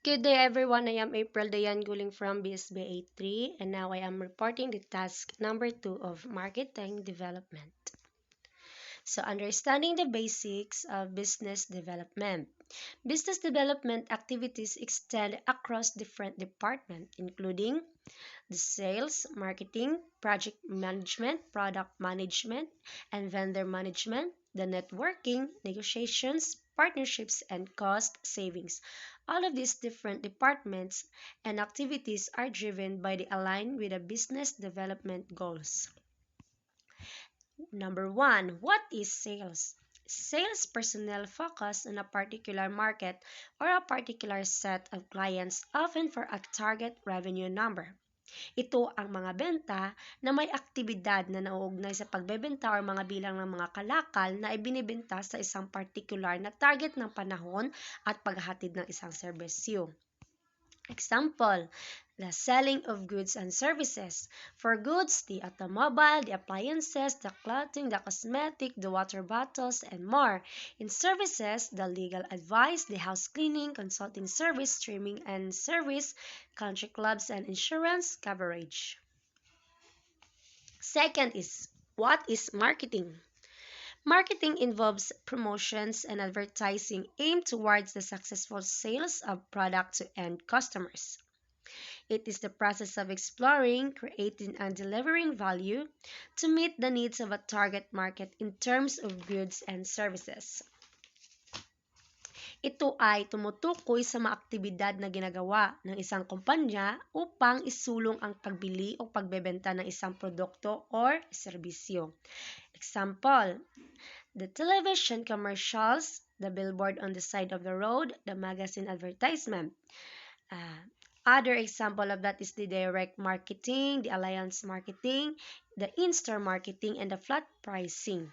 Good day everyone, I am April Dayan Guling from BSB 83 and now I am reporting the task number 2 of marketing development. So understanding the basics of business development. Business development activities extend across different departments including the sales, marketing, project management, product management, and vendor management, the networking, negotiations, partnerships, and cost savings. All of these different departments and activities are driven by the align with the business development goals. Number one, what is sales? Sales personnel focus on a particular market or a particular set of clients, often for a target revenue number. Ito ang mga benta na may aktibidad na nauugnay sa pagbebenta o mga bilang ng mga kalakal na ibinibenta sa isang particular na target ng panahon at paghahatid ng isang serbisyo. Example, the selling of goods and services. For goods, the automobile, the appliances, the clothing, the cosmetic, the water bottles, and more. In services, the legal advice, the house cleaning, consulting service, streaming and service, country clubs, and insurance coverage. Second is, what is marketing? Marketing involves promotions and advertising aimed towards the successful sales of product to end customers. It is the process of exploring, creating, and delivering value to meet the needs of a target market in terms of goods and services. Ito ay tumutukoy sa mga aktibidad na ginagawa ng isang kumpanya upang isulong ang pagbili o pagbebenta ng isang produkto or serbisyo. Example, the television commercials, the billboard on the side of the road, the magazine advertisement. Other example of that is the direct marketing, the alliance marketing, the in-store marketing, and the flat pricing.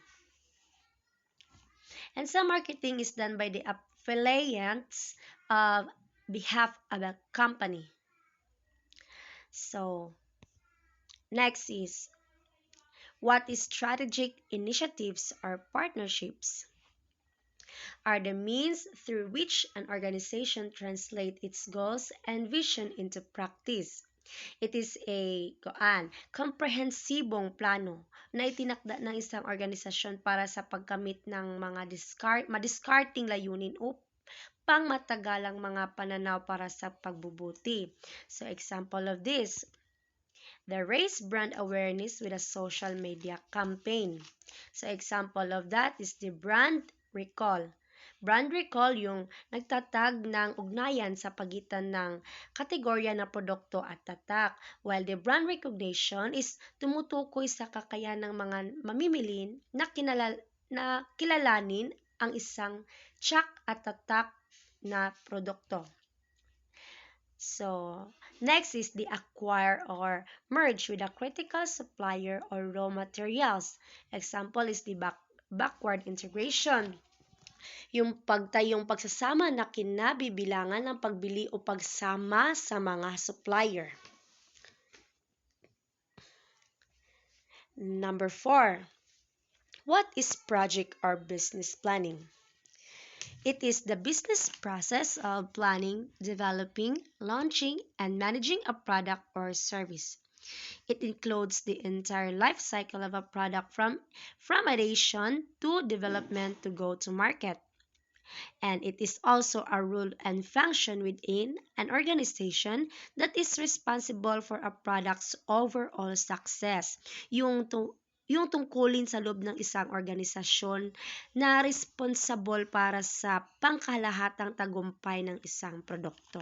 And some marketing is done by the affiliates of behalf of a company. So, next is, what is strategic initiatives or partnerships? Are the means through which an organization translates its goals and vision into practice. It is a komprehensibong plano na itinakda ng isang organisasyon para sa pagkamit ng mga madiskarting layunin upang matagalang mga pananaw para sa pagbubuti. So example of this, the raise brand awareness with a social media campaign. So example of that is the brand recall. Brand recall yung nagtatag ng ugnayan sa pagitan ng kategorya ng produkto at tatak, while the brand recognition is tumutukoy sa kakayahan ng mga mamimili na kilalanin ang isang tsak at tatak na produkto. So, next is the acquire or merge with a critical supplier or raw materials. Example is the backward integration. Yung pagsasama na kinabibilangan ng pagbili o pagsama sa mga supplier. Number 4. What is project or business planning? It is the business process of planning, developing, launching, and managing a product or service. It includes the entire life cycle of a product from ideation to development to go to market. And it is also a role and function within an organization that is responsible for a product's overall success. Yung tungkulin sa loob ng isang organisasyon na responsible para sa pangkalahatang tagumpay ng isang produkto.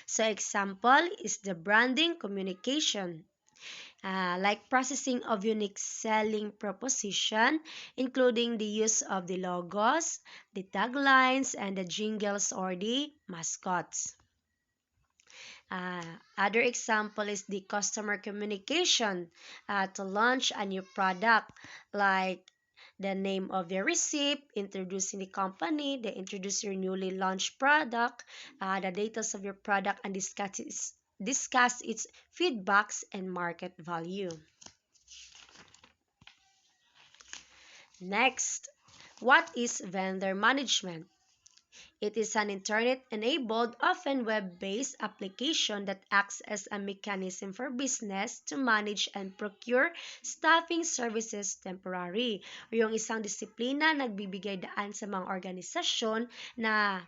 So example is the branding communication. Like processing of unique selling proposition, including the use of the logos, the taglines, and the jingles or the mascots. Other example is the customer communication to launch a new product, like the name of your receipt, introducing the company, they introduce your newly launched product, the details of your product, and discuss its feedbacks and market value. Next, what is vendor management? It is an internet-enabled, often web-based application that acts as a mechanism for business to manage and procure staffing services temporary. O yung isang disiplina nagbibigay daan sa mga organisasyon na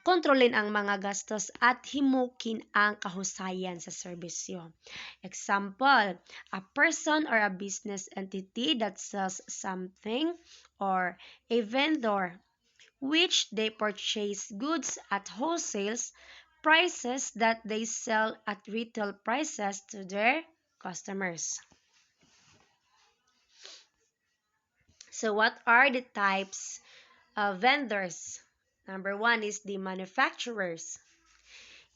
kontrolin ang mga gastos at himukin ang kahusayan sa serbisyo. Example, a person or a business entity that sells something or a vendor which they purchase goods at wholesale prices that they sell at retail prices to their customers. So what are the types of vendors? Number one is the manufacturers.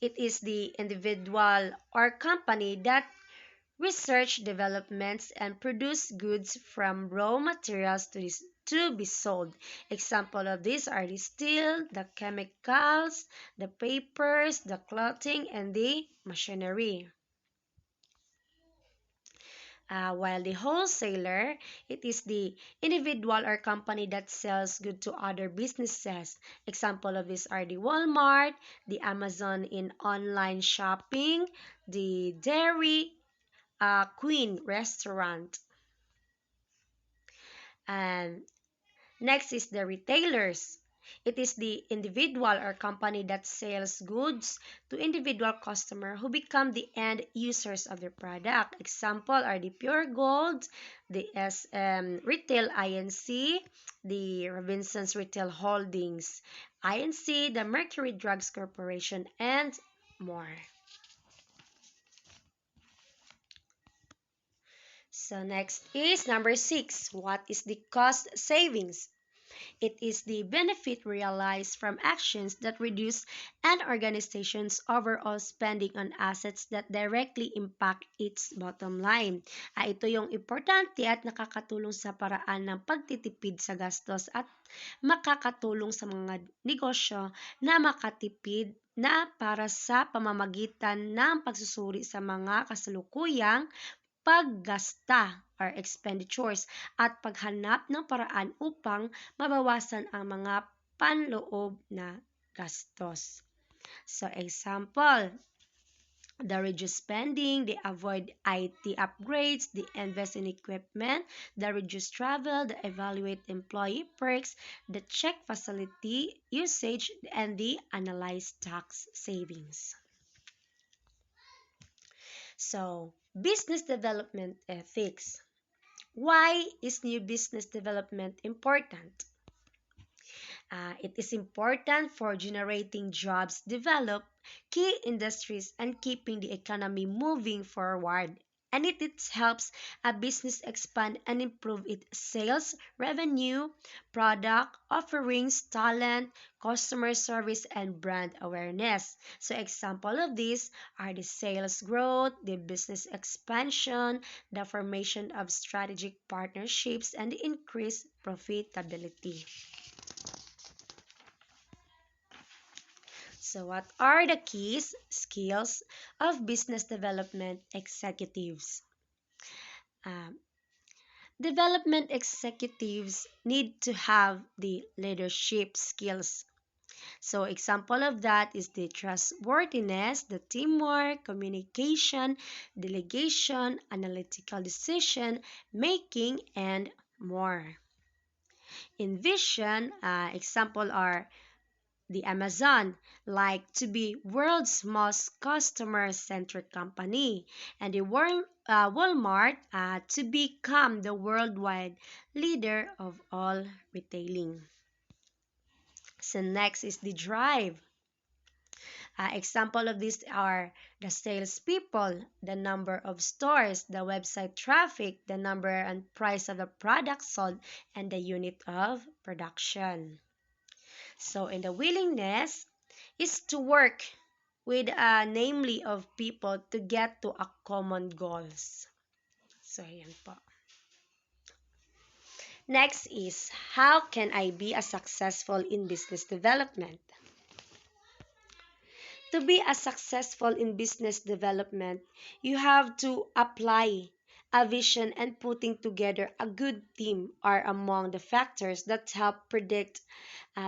It is the individual or company that research developments and produce goods from raw materials to be sold. Example of these are the steel, the chemicals, the papers, the clothing, and the machinery. While the wholesaler, it is the individual or company that sells good to other businesses. Example of these are the Walmart, the Amazon in online shopping, the Dairy Queen restaurant. And next is the retailers. It is the individual or company that sells goods to individual customer who become the end users of the product. Example are the Pure Gold, the SM Retail INC, the Robinsons Retail Holdings INC, the Mercury Drugs Corporation, and more. So next is number 6. What is the cost savings? It is the benefit realized from actions that reduce an organization's overall spending on assets that directly impact its bottom line. Ito yung importante at nakakatulong sa paraan ng pagtitipid sa gastos at makakatulong sa mga negosyo na makatipid na para sa pamamagitan ng pagsusuri sa mga kasalukuyang paggasta or expenditures at paghanap ng paraan upang mabawasan ang mga panloob na gastos. So example, the reduce spending, they avoid IT upgrades, they invest in equipment, the reduce travel, the evaluate employee perks, the check facility usage, and the analyze tax savings. So, business development ethics. Why is new business development important? It is important for generating jobs, develop key industries, and keeping the economy moving forward. And it helps a business expand and improve its sales, revenue, product offerings, talent, customer service, and brand awareness. So example of these are the sales growth, the business expansion, the formation of strategic partnerships, and the increased profitability. So, what are the keys skills of business development executives? Um, Development executives need to have the leadership skills. So, example of that is the trustworthiness, the teamwork, communication, delegation, analytical decision making, and more. In vision, example are the Amazon, like to be world's most customer-centric company, and the Walmart to become the worldwide leader of all retailing. So next is the drive. Example of these are the salespeople, the number of stores, the website traffic, the number and price of the product sold, and the unit of production. So in the willingness is to work with a namely of people to get to a common goals. So ayan po. Next is, how can I be a successful in business development? To be a successful in business development, you have to apply A vision and putting together a good team are among the factors that help predict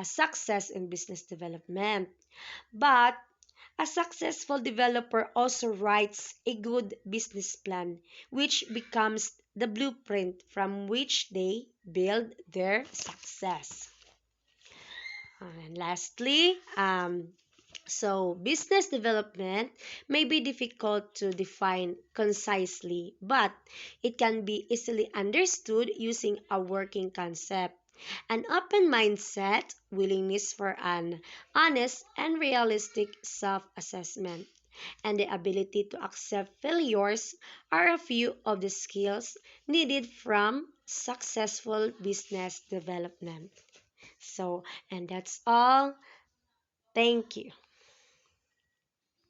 success in business development. But a successful developer also writes a good business plan, which becomes the blueprint from which they build their success. And lastly, business development may be difficult to define concisely, but it can be easily understood using a working concept. An open mindset, willingness for an honest and realistic self assessment, and the ability to accept failures are a few of the skills needed from successful business development. So, and that's all. Thank you.